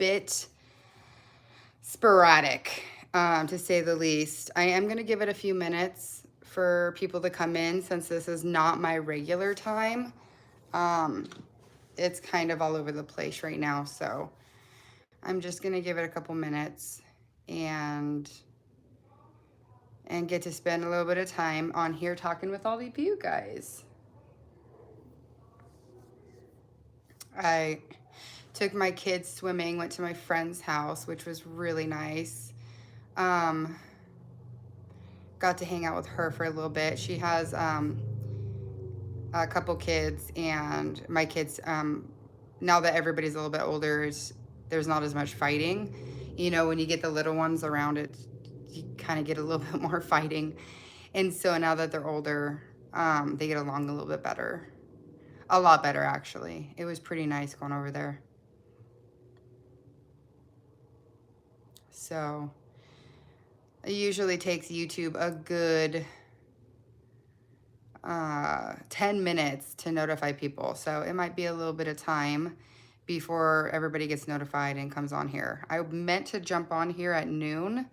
bit sporadic, to say the least. I am going to give it a few minutes for people to come in since this is not my regular time. It's kind of all over the place right now, so I'm just going to give it a couple minutes and get to spend a little bit of time on here talking with all of you guys. I took my kids swimming, went to my friend's house, which was really nice. Got to hang out with her for a little bit. She has a couple kids, and my kids, now that everybody's a little bit older, there's not as much fighting. You know, when you get the little ones around, you kind of get a little bit more fighting. And so now that they're older, they get along a little bit better. A lot better, actually. It was pretty nice going over there. So it usually takes YouTube a good 10 minutes to notify people. So it might be a little bit of time before everybody gets notified and comes on here. I meant to jump on here at noon,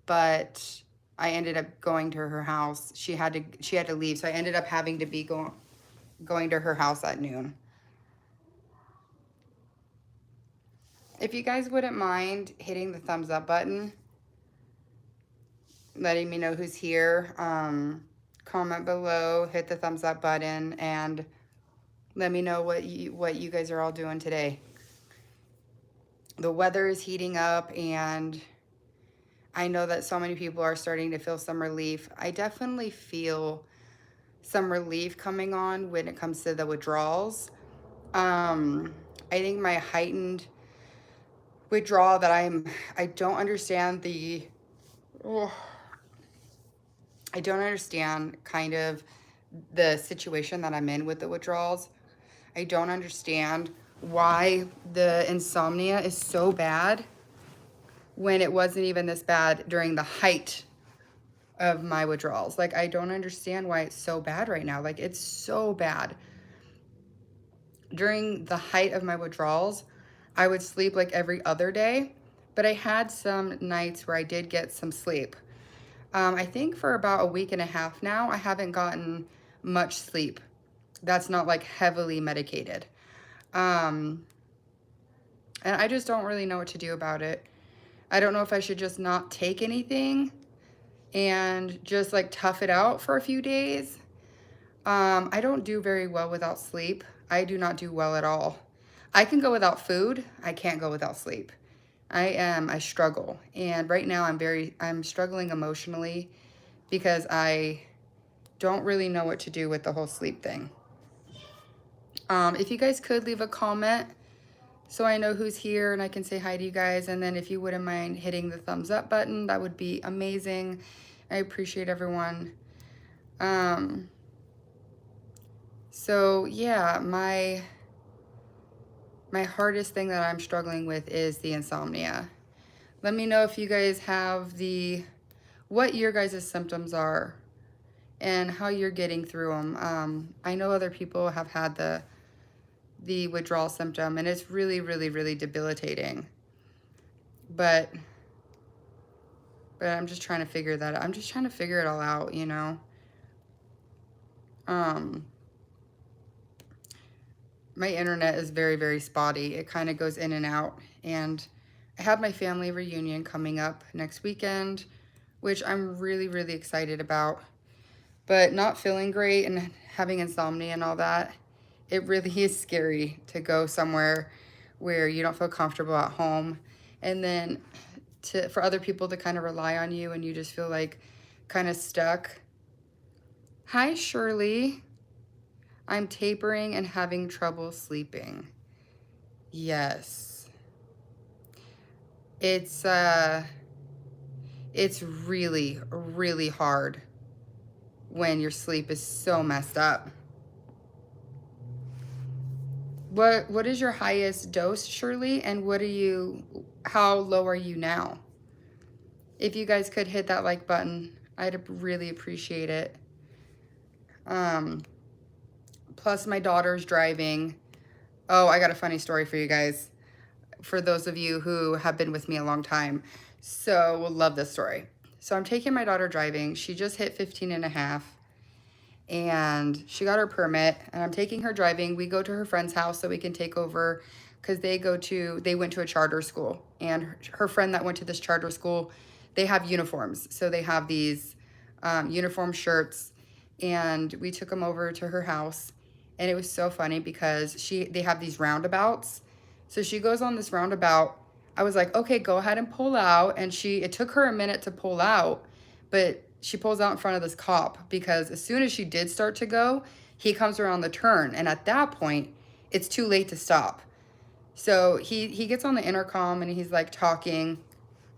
but I ended up going to her house. She had to leave, so I ended up having to be going to her house at noon. If you guys wouldn't mind hitting the thumbs up button, letting me know who's here, comment below, hit the thumbs up button, and let me know what you guys are all doing today. The weather is heating up, and I know that so many people are starting to feel some relief. I definitely feel some relief coming on when it comes to the withdrawals. I think my heightened withdrawal that I don't understand I don't understand kind of the situation that I'm in with the withdrawals. I don't understand why the insomnia is so bad when it wasn't even this bad during the height of my withdrawals. Like, I don't understand why it's so bad right now. Like, it's so bad. During the height of my withdrawals, I would sleep like every other day, but I had some nights where I did get some sleep. I think for about a week and a half now, I haven't gotten much sleep. That's not like heavily medicated. And I just don't really know what to do about it. I don't know if I should just not take anything and just like tough it out for a few days. I don't do very well without sleep. I do not do well at all. I can go without food. I can't go without sleep. I struggle. And right now I'm struggling emotionally because I don't really know what to do with the whole sleep thing. If you guys could leave a comment so I know who's here and I can say hi to you guys. And then if you wouldn't mind hitting the thumbs up button, that would be amazing. I appreciate everyone. So yeah, my hardest thing that I'm struggling with is the insomnia. Let me know if you guys have what your guys' symptoms are and how you're getting through them. I know other people have had the withdrawal symptom, and it's really, really, really debilitating. But I'm just trying to figure that out. I'm just trying to figure it all out, you know. My internet is very, very spotty. It kind of goes in and out. And I have my family reunion coming up next weekend, which I'm really, really excited about. But not feeling great and having insomnia and all that, it really is scary to go somewhere where you don't feel comfortable at home. And then for other people to kind of rely on you and you just feel like kind of stuck. Hi, Shirley. I'm tapering and having trouble sleeping. Yes. It's really, really hard when your sleep is so messed up. What is your highest dose, Shirley? And how low are you now? If you guys could hit that like button, I'd really appreciate it. Plus my daughter's driving. Oh, I got a funny story for you guys. for those of you who have been with me a long time. So will love this story. So I'm taking my daughter driving. She just hit 15 and a half and she got her permit and I'm taking her driving. We go to her friend's house so we can take over because they went to a charter school, and her friend that went to this charter school, they have uniforms. So they have these uniform shirts, and we took them over to her house. And it was so funny because they have these roundabouts. So she goes on this roundabout. I was like, okay, go ahead and pull out. And it took her a minute to pull out, but she pulls out in front of this cop because as soon as she did start to go, he comes around the turn. And at that point, it's too late to stop. So he gets on the intercom and he's like talking,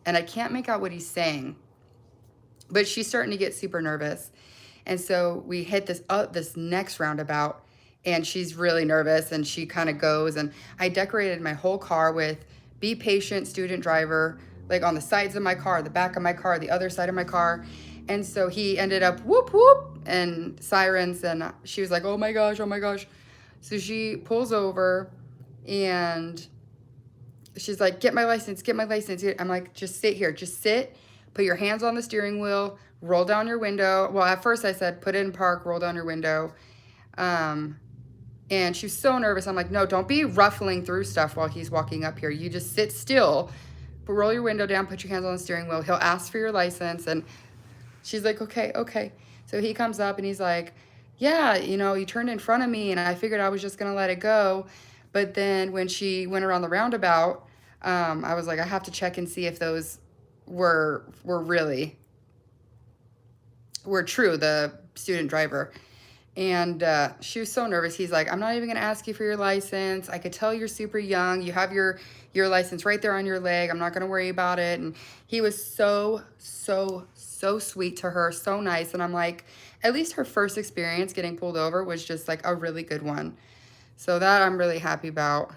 and I can't make out what he's saying, but she's starting to get super nervous. And so we hit this next roundabout, and she's really nervous, and she kind of goes, and I decorated my whole car with "Be patient, student driver," like on the sides of my car, the back of my car, the other side of my car. And so he ended up whoop whoop and sirens, and she was like, oh my gosh, oh my gosh. So she pulls over and she's like, get my license, get my license. I'm like, just sit here, just sit, put your hands on the steering wheel, roll down your window. Well, at first I said, put it in park, roll down your window. And she was so nervous. I'm like, no, don't be ruffling through stuff while he's walking up here. You just sit still, but roll your window down, put your hands on the steering wheel. He'll ask for your license. And she's like, okay, okay. So he comes up and he's like, yeah, you turned in front of me and I figured I was just going to let it go. But then when she went around the roundabout, I was like, I have to check and see if those were true, the student driver. And she was so nervous. He's like, I'm not even going to ask you for your license. I could tell you're super young. You have your license right there on your leg. I'm not going to worry about it. And he was so, so, so sweet to her, so nice. And I'm like, at least her first experience getting pulled over was just like a really good one. So that I'm really happy about.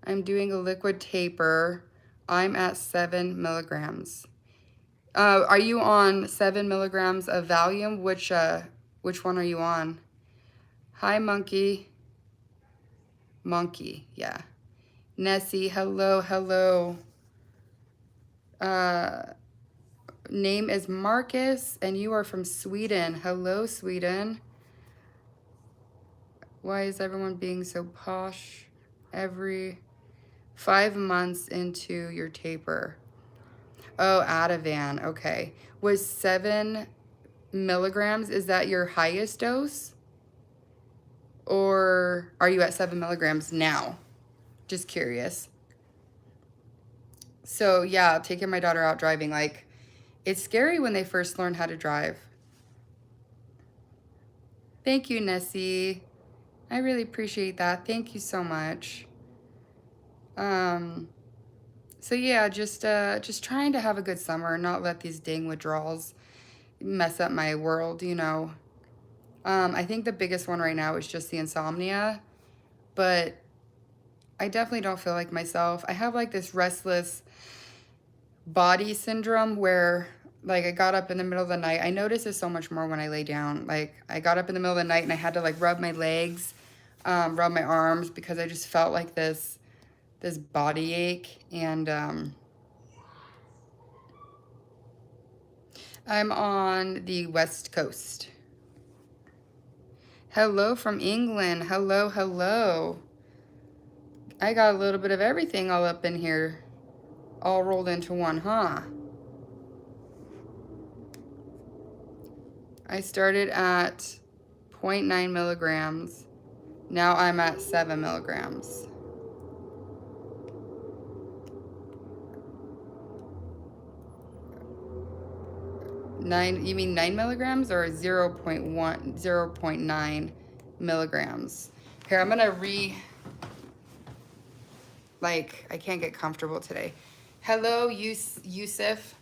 I'm doing a liquid taper. I'm at 7 milligrams. Are you on 7 milligrams of Valium? Which one are you on? Hi, Monkey. Monkey, yeah. Nessie, hello, hello. Name is Marcus, and you are from Sweden. Hello, Sweden. Why is everyone being so posh? Every 5 months into your taper. Oh, Ativan, okay. Was 7 milligrams, is that your highest dose? Or are you at 7 milligrams now? Just curious. So yeah, taking my daughter out driving, like, it's scary when they first learn how to drive. Thank you, Nessie. I really appreciate that. Thank you so much. So yeah, just trying to have a good summer, not let these dang withdrawals mess up my world, I think the biggest one right now is just the insomnia, but I definitely don't feel like myself. I have like this restless body syndrome where like I got up in the middle of the night. I notice it so much more when I lay down. Like I got up in the middle of the night and I had to like rub my legs, rub my arms because I just felt like this body ache. And I'm on the West Coast. Hello from England. Hello, hello. I got a little bit of everything all up in here, all rolled into one, huh? I started at 0.9 milligrams. Now I'm at 7 milligrams. You mean 9 milligrams or 0.9 milligrams? Here, I'm gonna I can't get comfortable today. Hello, Yusuf.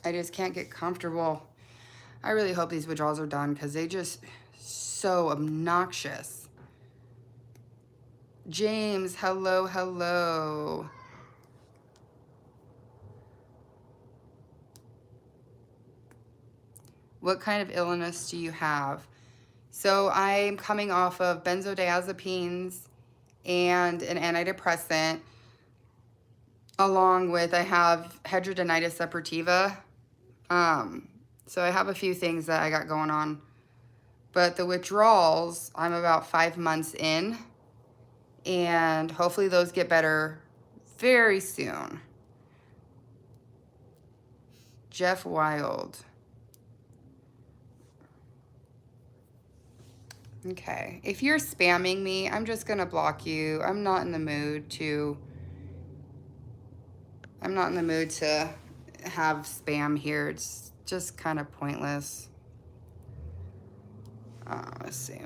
I just can't get comfortable. I really hope these withdrawals are done because they just so obnoxious. James, hello, hello. What kind of illness do you have? So I'm coming off of benzodiazepines and an antidepressant, along with I have hidradenitis suppurativa. So I have a few things that I got going on. But the withdrawals, I'm about 5 months in, and hopefully those get better very soon. Jeff Wild. Okay, if you're spamming me, I'm just gonna block you. I'm not in the mood to have spam here. It's just kind of pointless. Let's see.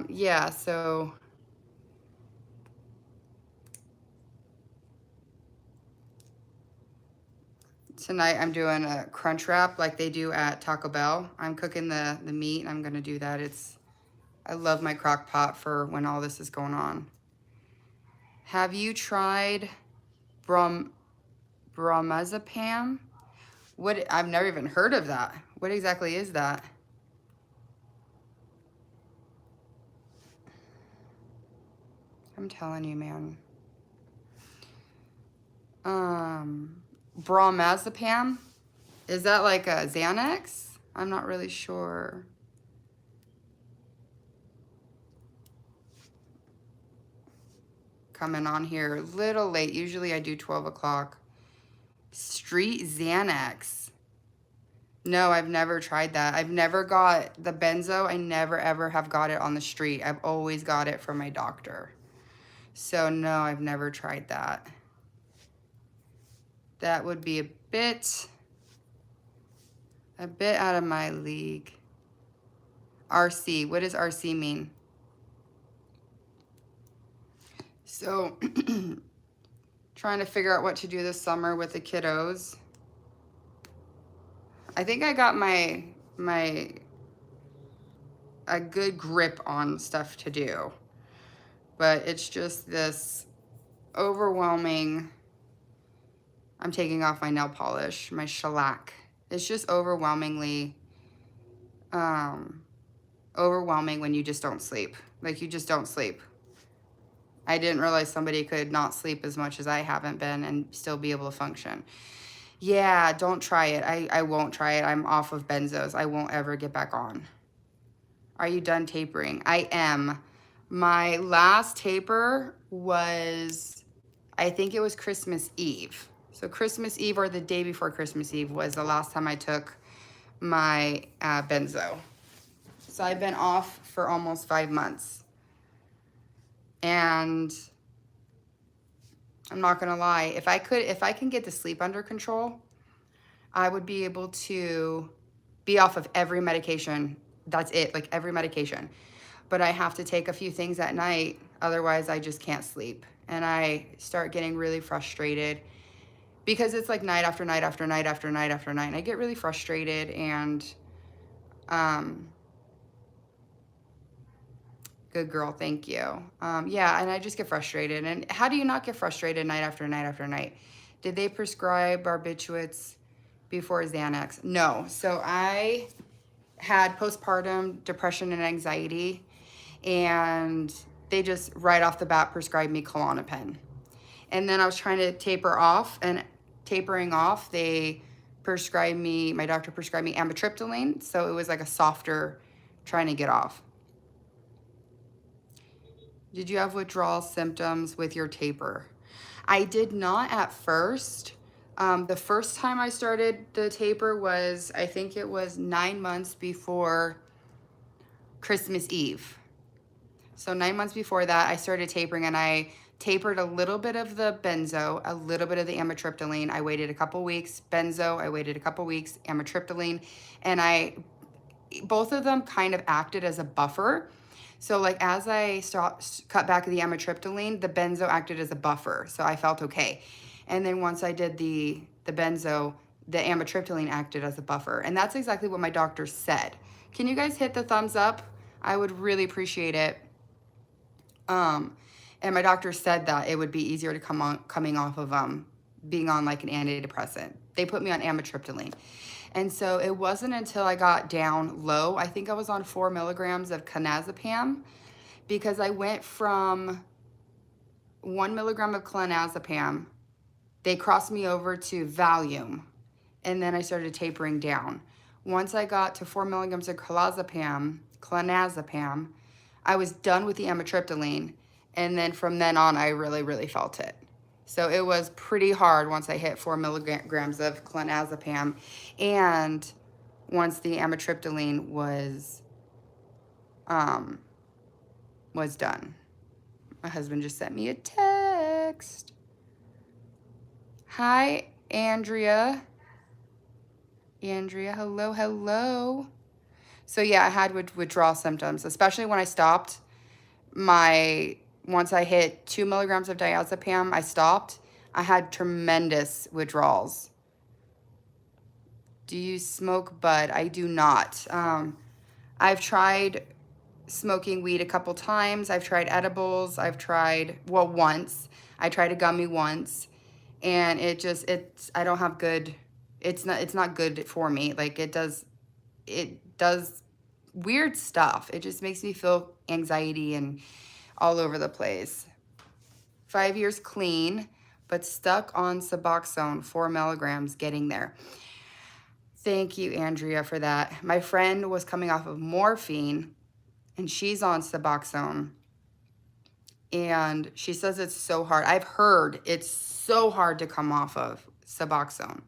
Yeah, so tonight I'm doing a crunch wrap like they do at Taco Bell. I'm cooking the meat. I'm gonna do that. I love my crock pot for when all this is going on. Have you tried bromazepam? I've never even heard of that. What exactly is that? I'm telling you, man. Bromazepam? Is that like a Xanax? I'm not really sure. Coming on here a little late. Usually I do 12 o'clock. Street Xanax. No, I've never tried that. I've never got the benzo. I never ever have got it on the street. I've always got it from my doctor. So no, I've never tried that. That would be a bit out of my league. RC, what does RC mean? So, trying to figure out what to do this summer with the kiddos. I think I got a good grip on stuff to do, but it's just this overwhelming. I'm taking off my nail polish, my shellac. It's just overwhelming when you just don't sleep. Like, you just don't sleep. I didn't realize somebody could not sleep as much as I haven't been and still be able to function. Yeah, don't try it. I won't try it. I'm off of benzos. I won't ever get back on. Are you done tapering? I am. My last taper was, I think it was Christmas Eve. So Christmas Eve or the day before Christmas Eve was the last time I took my benzo. So I've been off for almost 5 months. And I'm not gonna lie, if I can get the sleep under control, I would be able to be off of every medication. That's it, like every medication. But I have to take a few things at night, otherwise I just can't sleep. And I start getting really frustrated because it's like night after night after night after night after night. And I get really frustrated and good girl, thank you. Yeah, and I just get frustrated. And how do you not get frustrated night after night after night? Did they prescribe barbiturates before Xanax? No. So I had postpartum depression and anxiety, and they just right off the bat prescribed me Klonopin. And then I was trying to taper off, and tapering off, my doctor prescribed me amitriptyline, so it was like a softer trying to get off. Did you have withdrawal symptoms with your taper? I did not at first. The first time I started the taper was, I think it was 9 months before Christmas Eve. So 9 months before that, I started tapering, and I tapered a little bit of the benzo, a little bit of the amitriptyline. I waited a couple weeks. Benzo, I waited a couple weeks. Amitriptyline, and both of them kind of acted as a buffer. So like as I cut back the amitriptyline, the benzo acted as a buffer, so I felt okay. And then once I did the benzo, the amitriptyline acted as a buffer. And that's exactly what my doctor said. Can you guys hit the thumbs up? I would really appreciate it. And my doctor said that it would be easier to coming off of being on like an antidepressant. They put me on amitriptyline. And so it wasn't until I got down low, I think I was on 4 milligrams of clonazepam, because I went from 1 milligram of clonazepam, they crossed me over to Valium, and then I started tapering down. Once I got to 4 milligrams of clonazepam, I was done with the amitriptyline, and then from then on, I really, really felt it. So it was pretty hard once I hit 4 milligrams of clonazepam, and once the amitriptyline was done. My husband just sent me a text. Hi, Andrea. Andrea, hello, hello. So yeah, I had withdrawal symptoms, especially when I stopped. Once I hit 2 milligrams of diazepam, I stopped. I had tremendous withdrawals. Do you smoke bud? I do not. I've tried smoking weed a couple times. I've tried edibles. Once. I tried a gummy once, and I don't have good, it's not good for me. Like it does weird stuff. It just makes me feel anxiety and all over the place. 5 years clean, but stuck on Suboxone, 4 milligrams, getting there. Thank you, Andrea, for that. My friend was coming off of morphine, and she's on Suboxone, and she says it's so hard. I've heard it's so hard to come off of Suboxone,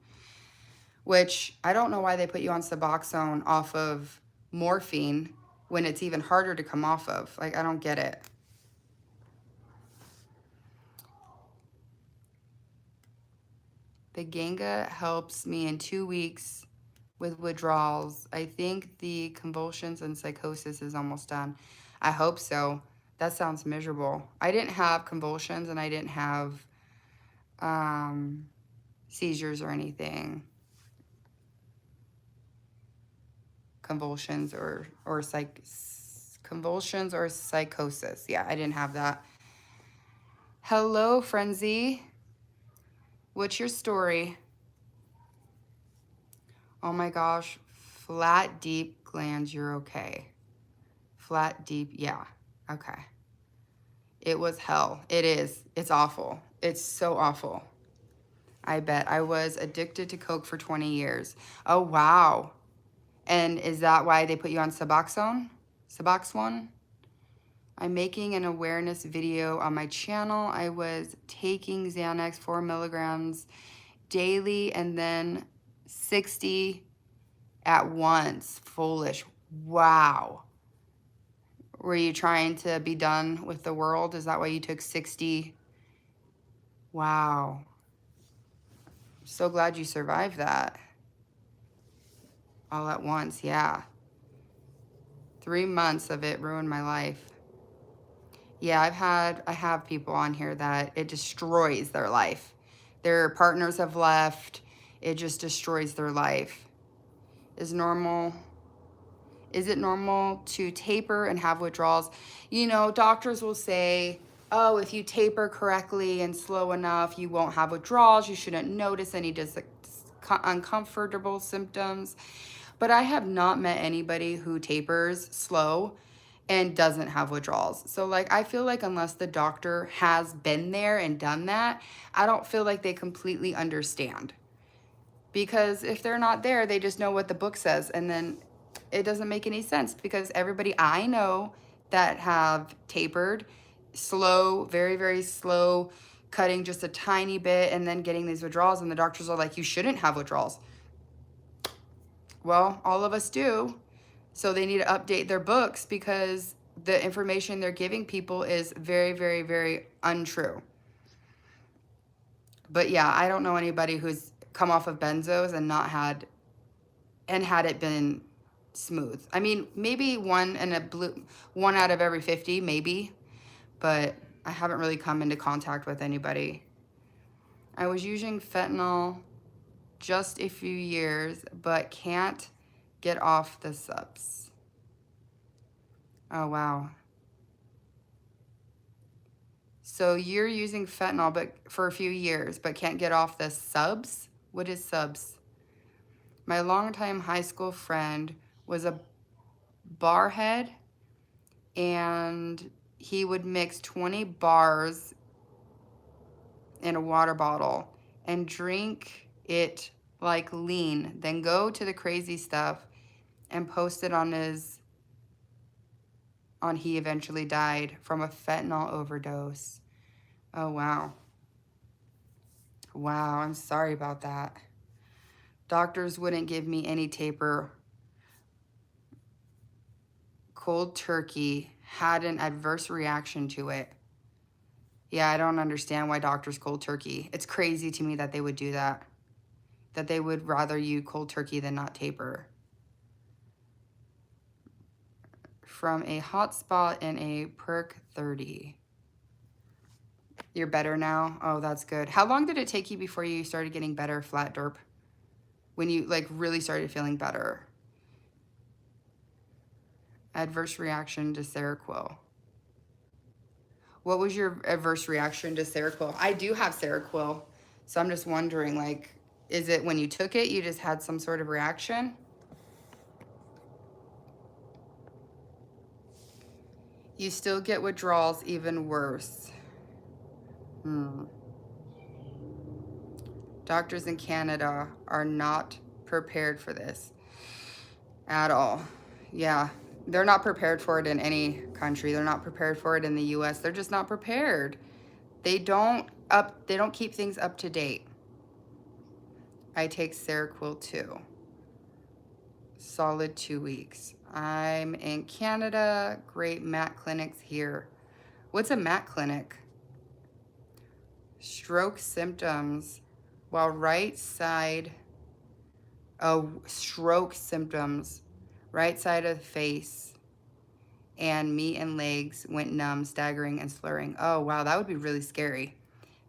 which I don't know why they put you on Suboxone off of morphine when it's even harder to come off of. Like, I don't get it. The Ganga helps me in 2 weeks with withdrawals. I think the convulsions and psychosis is almost done. I hope so. That sounds miserable. I didn't have convulsions, and I didn't have seizures or anything. Convulsions or psychosis. Yeah, I didn't have that. Hello, Frenzy. What's your story? Oh my gosh, flat, deep glands, you're okay. Flat, deep, yeah, okay. It was hell. It is. It's awful. It's so awful. I bet. I was addicted to Coke for 20 years. Oh, wow. And is that why they put you on Suboxone? Suboxone? I'm making an awareness video on my channel. I was taking Xanax 4 milligrams daily and then 60 at once. Foolish. Wow. Were you trying to be done with the world? Is that why you took 60? Wow. So glad you survived that. All at once, yeah. 3 months of it ruined my life. Yeah, I have people on here that it destroys their life. Their partners have left. It just destroys their life. Is it normal to taper and have withdrawals? You know, doctors will say, oh, if you taper correctly and slow enough, you won't have withdrawals. You shouldn't notice any uncomfortable symptoms. But I have not met anybody who tapers slow and doesn't have withdrawals. So like, I feel like unless the doctor has been there and done that, I don't feel like they completely understand. Because if they're not there, they just know what the book says, and then it doesn't make any sense, because everybody I know that have tapered slow, very, very slow, cutting just a tiny bit and then getting these withdrawals, and the doctors are like, you shouldn't have withdrawals. Well, all of us do. So they need to update their books, because the information they're giving people is very, very, very untrue. But yeah, I don't know anybody who's come off of benzos and had it been smooth. I mean, maybe one out of every 50, maybe, but I haven't really come into contact with anybody. I was using fentanyl just a few years, but can't get off the subs. Oh, wow. So you're using fentanyl but for a few years, but can't get off the subs? What is subs? My longtime high school friend was a barhead, and he would mix 20 bars in a water bottle and drink it like lean, then go to the crazy stuff and post it on he eventually died from a fentanyl overdose. Oh, wow. Wow, I'm sorry about that. Doctors wouldn't give me any taper. Cold turkey, had an adverse reaction to it. Yeah, I don't understand why doctors cold turkey. It's crazy to me that they would do that. That they would rather you cold turkey than not taper. From a hot spot in a perk 30. You're better now? Oh, that's good. How long did it take you before you started getting better, flat derp? When you like really started feeling better? Adverse reaction to Seroquel. What was your adverse reaction to Seroquel? I do have Seroquel, so I'm just wondering, like, is it when you took it, you just had some sort of reaction? You still get withdrawals, even worse. Doctors in Canada are not prepared for this at all. Yeah, they're not prepared for it in any country. They're not prepared for it in the US. They're just not prepared. They don't keep things up to date. I take Seroquel too. Solid 2 weeks. I'm in Canada. Great MAC clinics here. What's a MAC clinic? Stroke symptoms. While right side, stroke symptoms. Right side of the face and meat and legs went numb, staggering, and slurring. Oh, wow, that would be really scary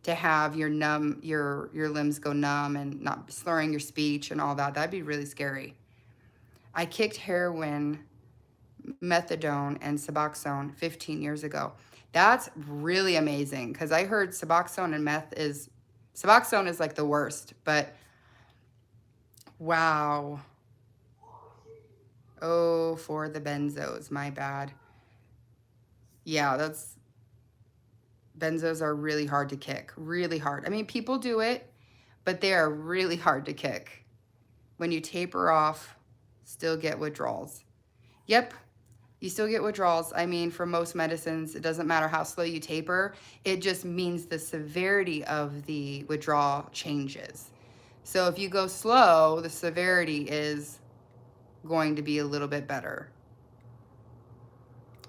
to have your limbs go numb and not slurring your speech and all that. That'd be really scary. I kicked heroin, methadone, and Suboxone 15 years ago. That's really amazing because I heard Suboxone and Suboxone is like the worst, but wow. Oh, for the benzos, my bad. Yeah, benzos are really hard to kick, really hard. I mean, people do it, but they are really hard to kick. When you taper off, still get withdrawals. Yep, you still get withdrawals. I mean, for most medicines, it doesn't matter how slow you taper. It just means the severity of the withdrawal changes. So if you go slow, the severity is going to be a little bit better.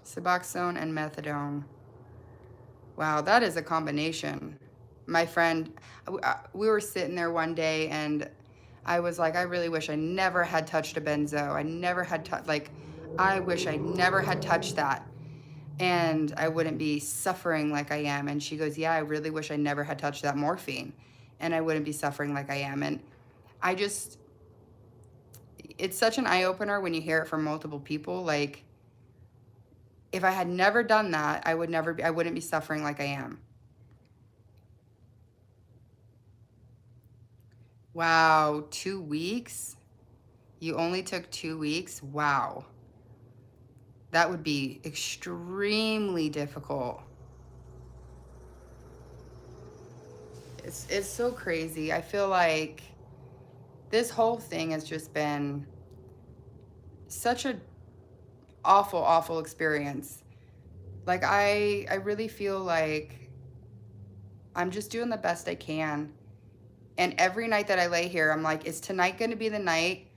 Suboxone and methadone. Wow, that is a combination. My friend, we were sitting there one day and I was like, I really wish I never had touched a benzo. I wish I never had touched that. And I wouldn't be suffering like I am. And she goes, yeah, I really wish I never had touched that morphine. And I wouldn't be suffering like I am. And it's such an eye-opener when you hear it from multiple people. Like, if I had never done that, I wouldn't be suffering like I am. Wow, 2 weeks? You only took 2 weeks? Wow. That would be extremely difficult. It's so crazy. I feel like this whole thing has just been such a awful experience. Like, I really feel like I'm just doing the best I can. And every night that I lay here, I'm like, is tonight going to be the night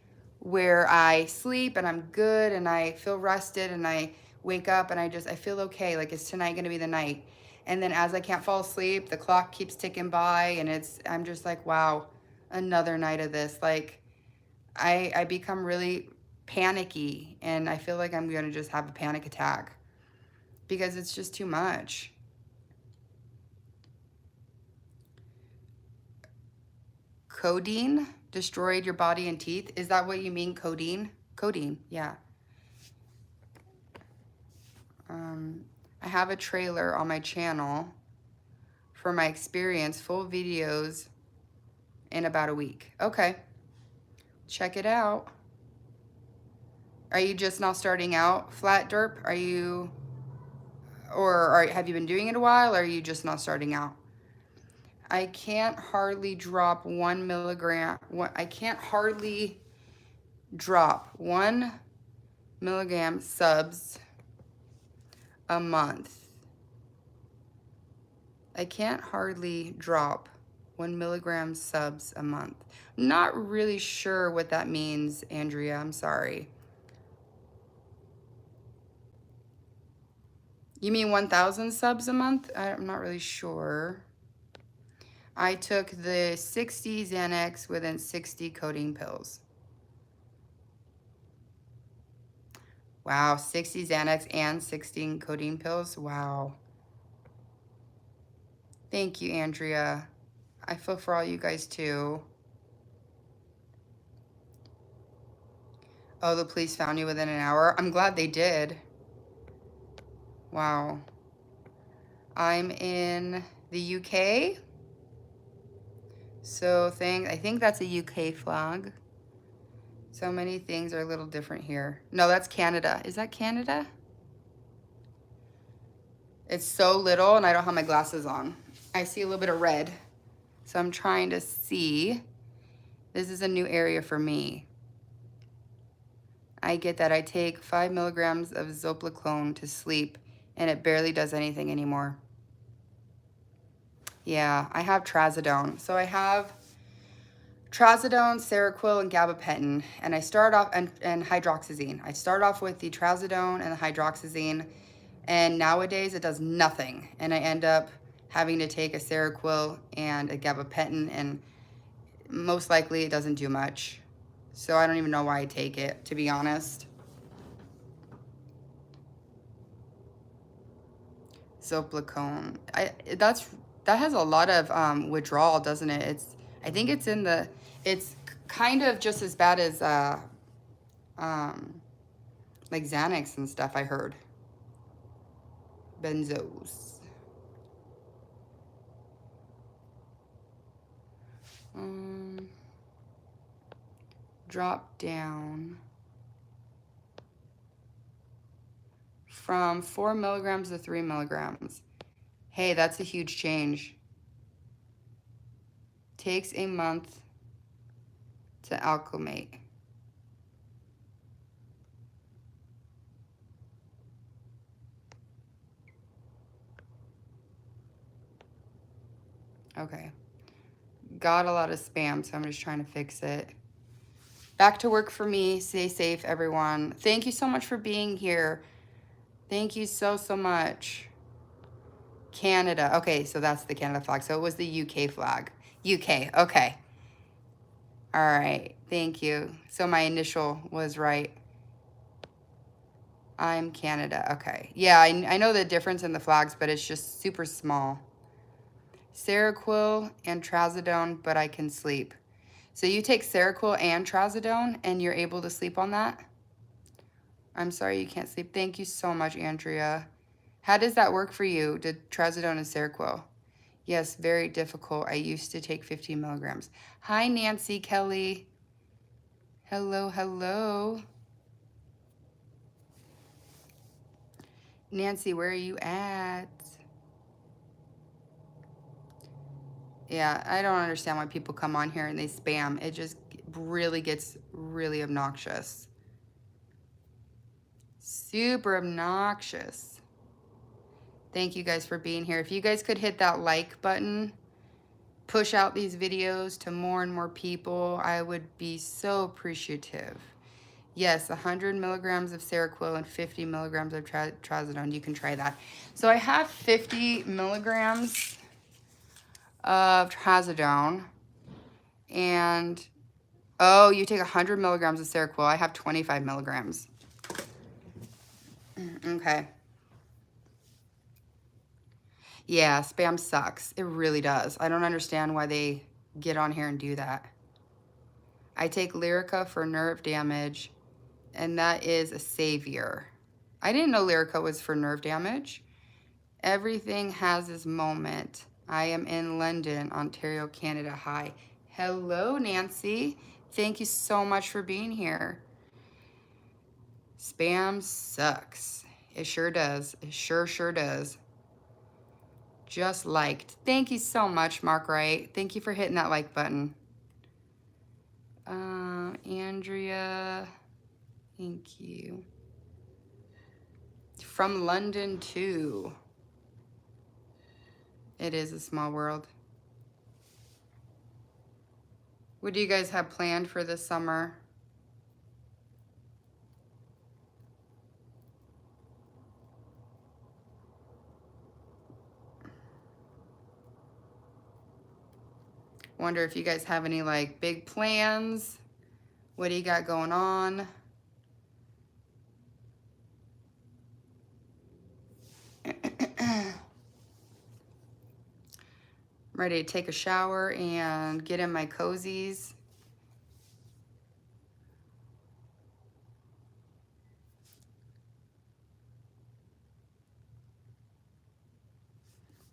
where I sleep and I'm good and I feel rested and I wake up and I feel okay? Like, is tonight going to be the night? And then as I can't fall asleep, the clock keeps ticking by and I'm just like, wow, another night of this. Like, I become really panicky and I feel like I'm going to just have a panic attack because it's just too much. Codeine destroyed your body and teeth. Is that what you mean, codeine? Codeine, yeah. I have a trailer on my channel for my experience, full videos in about a week. Okay. Check it out. Are you just now starting out, Flat Derp? Are you, or have you been doing it a while, or are you just now starting out? I can't hardly drop 1 milligram. I can't hardly drop 1 milligram subs a month. I can't hardly drop 1 milligram subs a month. Not really sure what that means, Andrea. I'm sorry. You mean 1,000 subs a month? I'm not really sure. I took the 60 Xanax within 60 codeine pills. Wow, 60 Xanax and 16 codeine pills? Wow. Thank you, Andrea. I feel for all you guys too. Oh, the police found you within an hour? I'm glad they did. Wow. I'm in the UK. So I think that's a UK flag. So many things are a little different here. No, that's Canada. Is that Canada? It's so little and I don't have my glasses on. I see a little bit of red. So I'm trying to see. This is a new area for me. I get that. I take 5 milligrams of Zopiclone to sleep and it barely does anything anymore. Yeah, I have trazodone. So I have trazodone, Seroquel, and gabapentin. And I start off, and hydroxyzine. I start off with the trazodone and the hydroxyzine. And nowadays it does nothing. And I end up having to take a Seroquel and a gabapentin. And most likely it doesn't do much. So I don't even know why I take it, to be honest. Zopiclone. That has a lot of withdrawal, doesn't it? I think it's it's kind of just as bad as like Xanax and stuff, I heard. Benzos. Drop down from 4 milligrams to 3 milligrams. Hey, that's a huge change. Takes a month to acclimate. Okay. Got a lot of spam, so I'm just trying to fix it. Back to work for me. Stay safe, everyone. Thank you so much for being here. Thank you so much. Canada. Okay, so that's the Canada flag. So it was the UK flag. UK. Okay. All right. Thank you. So my initial was right. I'm Canada. Okay. Yeah, I know the difference in the flags, but it's just super small. Seroquel and trazodone, but I can sleep. So you take Seroquel and trazodone and you're able to sleep on that? I'm sorry you can't sleep. Thank you so much, Andrea. How does that work for you, the trazodone and Seroquel? Yes, very difficult. I used to take 15 milligrams. Hi, Nancy Kelly. Hello, hello. Nancy, where are you at? Yeah, I don't understand why people come on here and they spam. It just really gets really obnoxious. Super obnoxious. Thank you guys for being here. If you guys could hit that like button, push out these videos to more and more people, I would be so appreciative. Yes, 100 milligrams of Seroquel and 50 milligrams of trazodone. You can try that. So I have 50 milligrams of trazodone. And, oh, you take 100 milligrams of Seroquel. I have 25 milligrams. Okay. Yeah, spam sucks. It really does. I don't understand why they get on here and do that. I take Lyrica for nerve damage, and that is a savior. I didn't know Lyrica was for nerve damage. Everything has its moment. I am in London, Ontario, Canada. Hi. Hello, Nancy. Thank you so much for being here. Spam sucks. It sure does. It sure does. Just liked. Thank you so much, Mark Wright. Thank you for hitting that like button. Andrea, thank you. From London too. It is a small world. What do you guys have planned for this summer? Wonder if you guys have any like big plans. What do you got going on? I'm ready to take a shower and get in my cozies.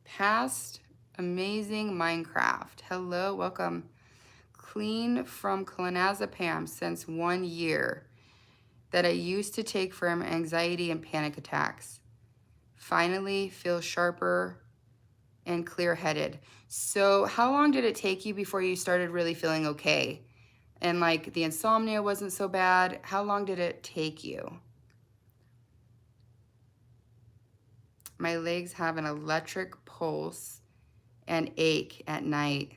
Past amazing Minecraft. Hello, welcome. Clean from clonazepam since 1 year that I used to take for anxiety and panic attacks. Finally feel sharper and clear-headed. So how long did it take you before you started really feeling okay? And like the insomnia wasn't so bad? How long did it take you? My legs have an electric pulse and ache at night.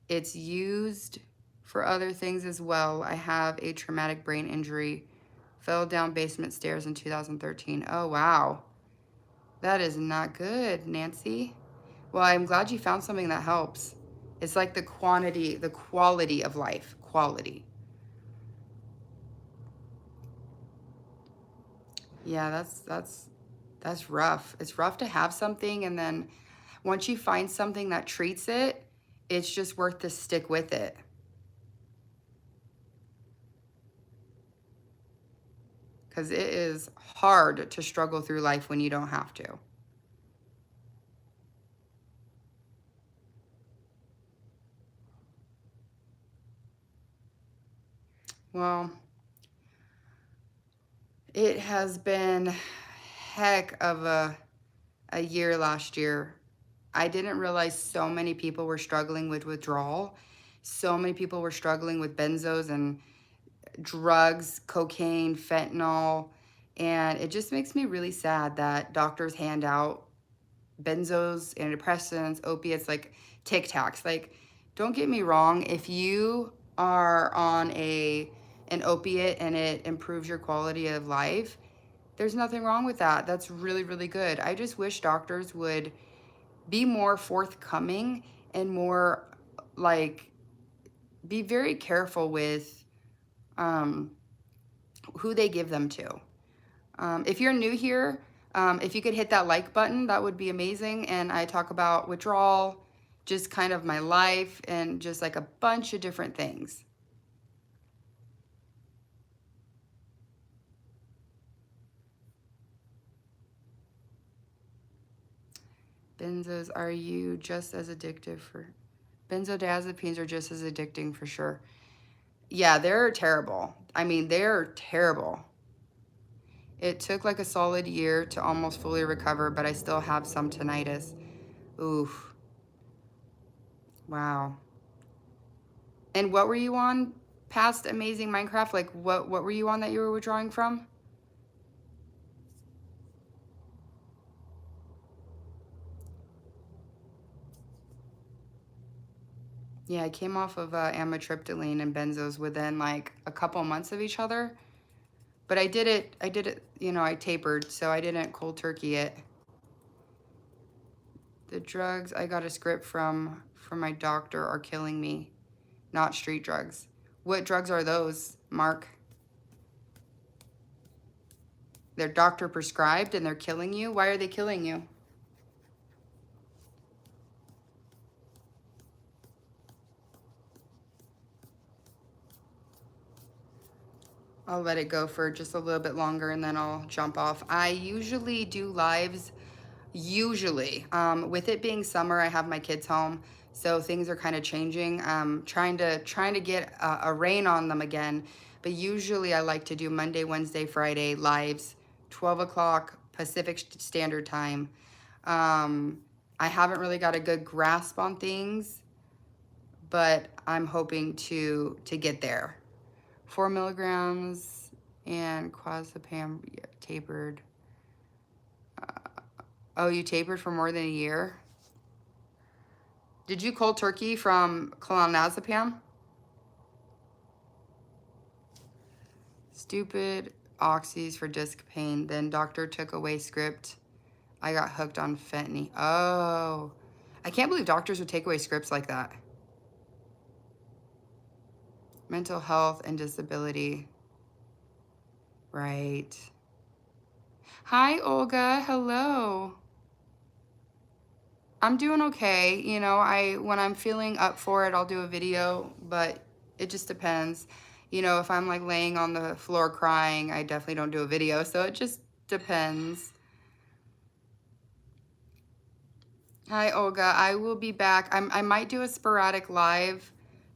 It's used for other things as well. I have a traumatic brain injury. Fell down basement stairs in 2013. Oh, wow. That is not good, Nancy. Well, I'm glad you found something that helps. It's like the quality of life. Quality. Yeah, that's rough. It's rough to have something, and then once you find something that treats it, it's just worth to stick with it. Because it is hard to struggle through life when you don't have to. Well, it has been heck of a year last year. I didn't realize so many people were struggling with withdrawal. So many people were struggling with benzos and drugs, cocaine, fentanyl. And it just makes me really sad that doctors hand out benzos, antidepressants, opiates, like Tic Tacs. Like, don't get me wrong, if you are on an opiate and it improves your quality of life, there's nothing wrong with that. That's really, really good. I just wish doctors would be more forthcoming and more like be very careful with who they give them to. If you're new here, if you could hit that like button, that would be amazing. And I talk about withdrawal, just kind of my life, and just like a bunch of different things. Benzos, are you just as addictive for... Benzodiazepines are just as addicting for sure. Yeah, they're terrible. I mean, they're terrible. It took like a solid year to almost fully recover, but I still have some tinnitus. Oof. Wow. And what were you on past Amazing Minecraft? Like, what were you on that you were withdrawing from? Yeah, I came off of amitriptyline and benzos within like a couple months of each other. But I did it, you know, I tapered, so I didn't cold turkey it. The drugs I got a script from my doctor are killing me, not street drugs. What drugs are those, Mark? They're doctor prescribed and they're killing you? Why are they killing you? I'll let it go for just a little bit longer and then I'll jump off. I usually do lives, with it being summer, I have my kids home. So things are kind of changing. Trying to get a rein on them again. But usually I like to do Monday, Wednesday, Friday lives, 12 o'clock Pacific Standard Time. I haven't really got a good grasp on things, but I'm hoping to get there. 4 milligrams and clozapam tapered. Oh, you tapered for more than a year? Did you cold turkey from clonazepam? Stupid oxys for disc pain. Then doctor took away script. I got hooked on fentanyl. Oh, I can't believe doctors would take away scripts like that. Mental health and disability. Right. Hi, Olga. Hello. I'm doing okay. You know, when I'm feeling up for it, I'll do a video, but it just depends. You know, if I'm like laying on the floor crying, I definitely don't do a video. So it just depends. Hi, Olga. I will be back. I might do a sporadic live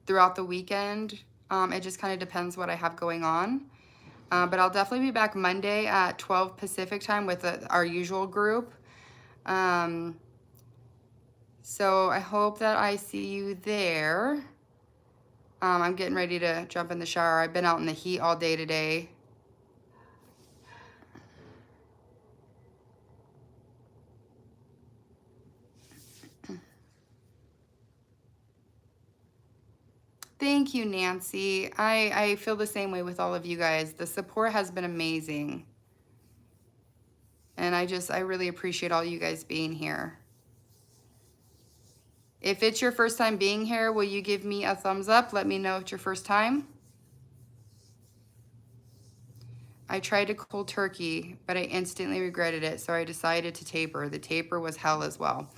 throughout the weekend. It just kind of depends what I have going on. But I'll definitely be back Monday at 12 Pacific time with our usual group. So I hope that I see you there. I'm getting ready to jump in the shower. I've been out in the heat all day today. Thank you, Nancy. I feel the same way with all of you guys. The support has been amazing. And I really appreciate all you guys being here. If it's your first time being here, will you give me a thumbs up? Let me know it's your first time. I tried to cold turkey, but I instantly regretted it, so I decided to taper. The taper was hell as well.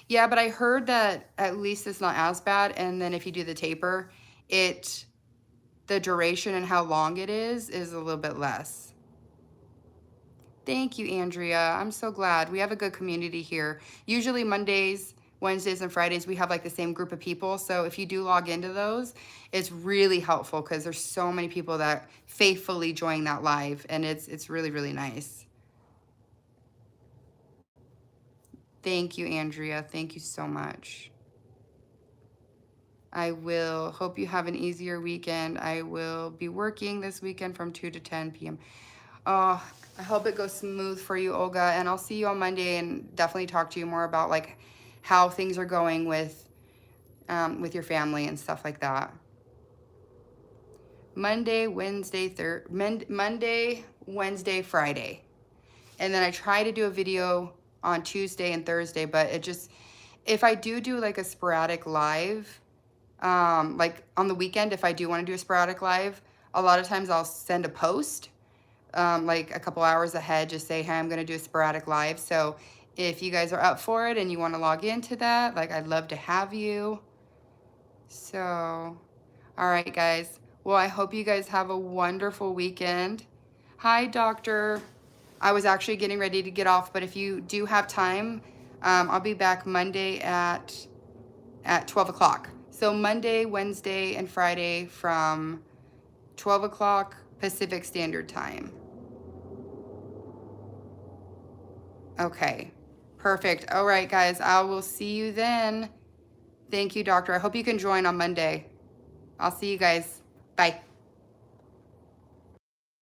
Yeah, but I heard that at least it's not as bad, and then if you do the taper, the duration and how long it is a little bit less. Thank you, Andrea. I'm so glad. We have a good community here. Usually Mondays, Wednesdays, and Fridays, we have like the same group of people. So if you do log into those, it's really helpful because there's so many people that faithfully join that live, and it's really, really nice. Thank you, Andrea. Thank you so much. I will hope you have an easier weekend. I will be working this weekend from 2 to 10 p.m. Oh, I hope it goes smooth for you, Olga, and I'll see you on Monday and definitely talk to you more about like how things are going with your family and stuff like that. Monday, Wednesday, Monday, Wednesday, Friday. And then I try to do a video on Tuesday and Thursday, but if I do like a sporadic live, like on the weekend, if I do want to do a sporadic live, a lot of times I'll send a post, like a couple hours ahead, just say, hey, I'm going to do a sporadic live. So if you guys are up for it and you want to log into that, like I'd love to have you. So, all right, guys. Well, I hope you guys have a wonderful weekend. Hi, doctor. I was actually getting ready to get off, but if you do have time, I'll be back Monday at 12 o'clock. So Monday, Wednesday, and Friday from 12 o'clock Pacific Standard Time. Okay, perfect. All right, guys, I will see you then. Thank you, doctor. I hope you can join on Monday. I'll see you guys. Bye.